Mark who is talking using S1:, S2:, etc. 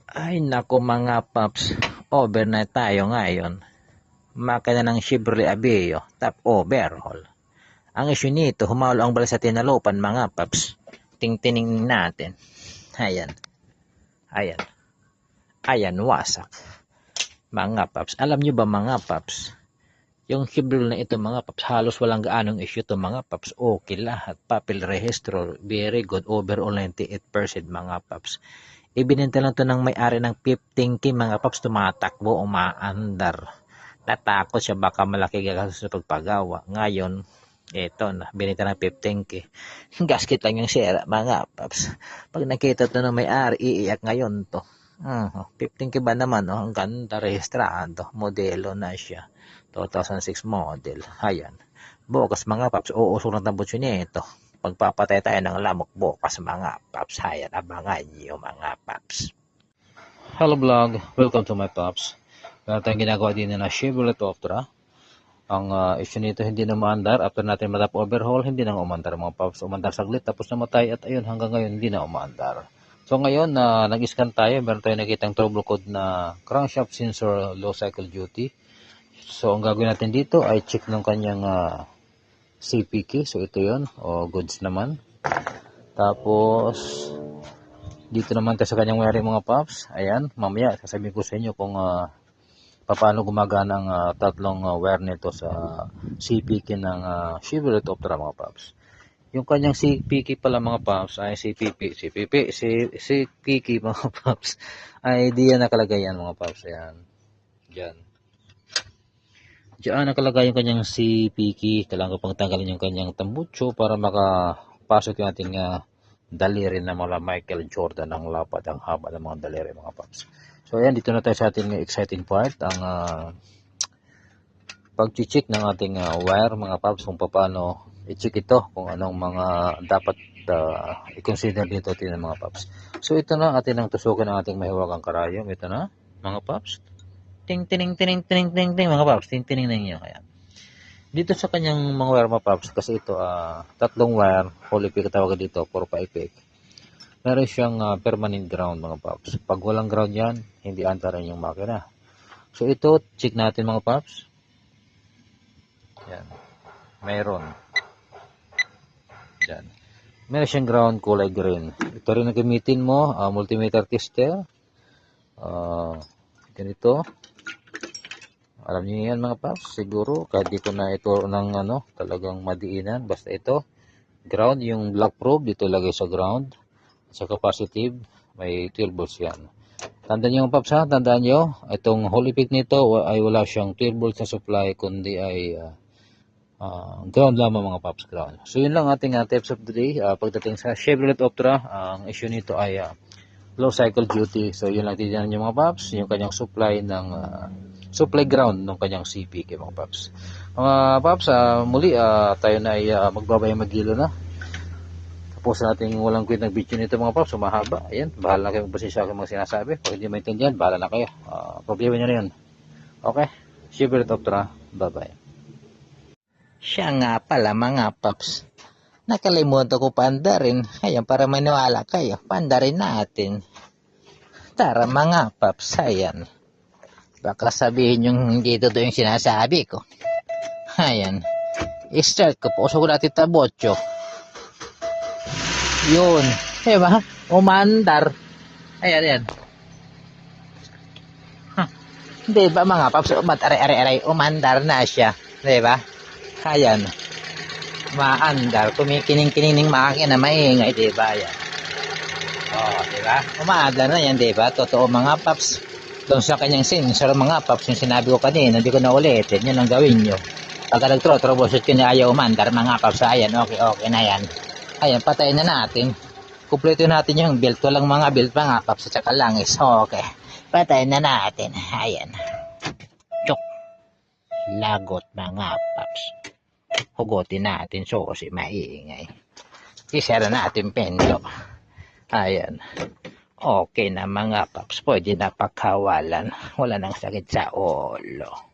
S1: Ay naku mga paps, overnight tayo ngayon. Makina ng Chevrolet Aveo, top overhaul. Ang issue nito, humalo ang bala sa tinalupan mga paps. Tingtining natin. Ayan, ayan, ayan, wasak. Mga paps, alam nyo ba mga paps, yung Chevrolet na ito mga paps, halos walang gaanong issue to mga paps. Okay lahat, papel rehistro, very good, overall 98% mga paps. Ibinenta lang to ng may-ari ng 15K mga paps, tumatakbo, umaandar. Natakot siya baka malaki gagastos sa pagpagawa. Ngayon, eto na, binenta ng 15K. Gasket lang yung sira mga paps. Pag nakita to ng may-ari, iiyak ngayon to. 15K ba naman, ang ganda, rehistrado, modelo na siya. 2006 model. Ayan. Bukas mga paps, uusok ng tambutso niya ito. Pagpapatay tayo ng lamok bukas mga paps. Ayan, abangan nyo mga paps.
S2: Hello vlog, welcome to my paps. Meron tayong ginagawa din na Chevrolet Optra. Ang issue nito hindi na umaandar. After natin matap overhaul, hindi na umandar mga paps. Umandar saglit tapos namatay at ayun hanggang ngayon hindi na umaandar. So ngayon nag-scan tayo, meron tayong nakitang trouble code na crankshaft sensor low cycle duty. So ang gagawin natin dito ay check ng kanyang CPK. So ito yon o goods naman. Tapos dito naman tayo sa kanyang wiring mga paps. Ayan, mamaya sasabihin ko sa inyo kung paano gumagana ang tatlong wire nito sa CPK ng Chevrolet Optra mga paps. Yung kanyang CPK pala mga paps ay CPK mga paps ay di yan nakalagay yan mga paps. Ayan, diyan nakalagay yung kanyang CPK. Kailangan ko pang tanggalin yung kanyang tambutso para makapasok yung ating daliri na mga Michael Jordan. Ang lapad, ang haba ng mga daliri mga paps. So ayan, dito na tayo sa ating exciting part, ang pag-check ng ating wire mga paps, kung paano i-check ito, kung anong mga dapat i-consider dito atin mga paps. So ito na, atin ang tusukin ang ating mahiwagang karayom. Ito na mga paps, ting tining tining tining tining ting mga paps, ting tining ninyo. Ayan, dito sa kanyang mga wire mga paps, kasi ito tatlong wire, polypic tawag dito, 4-5 pick. Meron siyang permanent ground mga paps. Pag walang ground yan, hindi antarin yung makina. So ito, check natin mga paps. Yan. Mayroon. Yan. Meron siyang ground kulay green. Ito rin ang gamitin mo, multimeter tester. Ganito. Alam niyo yan mga paps, siguro. Kahit di ko na ito ng talagang madiinan. Basta ito, ground, yung black probe, dito lagay sa ground. Sa capacitive, may 12 volts yan. Tandaan nyo mga paps ha, tandaan nyo, itong holy pick nito ay wala siyang 12 volts na supply, kundi ay ground lamang mga paps, ground. So yun lang ating tips of the day. Pagdating sa Chevrolet Optra, ang issue nito ay low cycle duty. So yun lang titignan nyo mga paps, yung kanyang supply ng supply ground ng kanyang CPK mga paps. Mga paps, muli tayo na ay magbabay magilo na. Tapos natin walang kwit ng video nito mga paps, sumahaba. Ayan, bahala na kayo magbasa sa akin mga sinasabi. Pag hindi maintindihan, bahala na kayo. Problema nyo na yun. Okay, Chevrolet Optra, bye bye.
S1: Siya nga pala mga paps. Nakalimutan ko pandarin. Ayan, para maniwala kayo, pandarin natin. Tara mga paps, ayan. Baka sabihin yung hindi totoo yung sinasabi ko. Ayan. I-start ko po. Usok natin tabotso. Yun. Diba? Umandar. Ayan, ayan. Diba mga paps? Aray. Umandar na siya. Diba? Ayan. Maandar. Kumikining-kining makina maingay. Diba? Ayan. Diba? Umaandar na yan. Diba? Totoo mga paps. Doon sa kanyang sensor mga paps, yung sinabi ko kanina, hindi ko na ulitin. Yun ang gawin nyo. Pagka nagtro-troubleshoot ko na ayaw umandar mga paps. Ayan. Okay na yan. Ayan, patayin na natin. Kumpleto natin yung belt. Walang mga belt mga paps at saka langis. Okay. Patayin na natin. Ayan. Chok. Lagot mga paps. Hugutin natin. Susi maiingay. Isara natin pendo. Ayan. Okay na mga paps. Pwede na pagkawalan. Wala nang sakit sa ulo.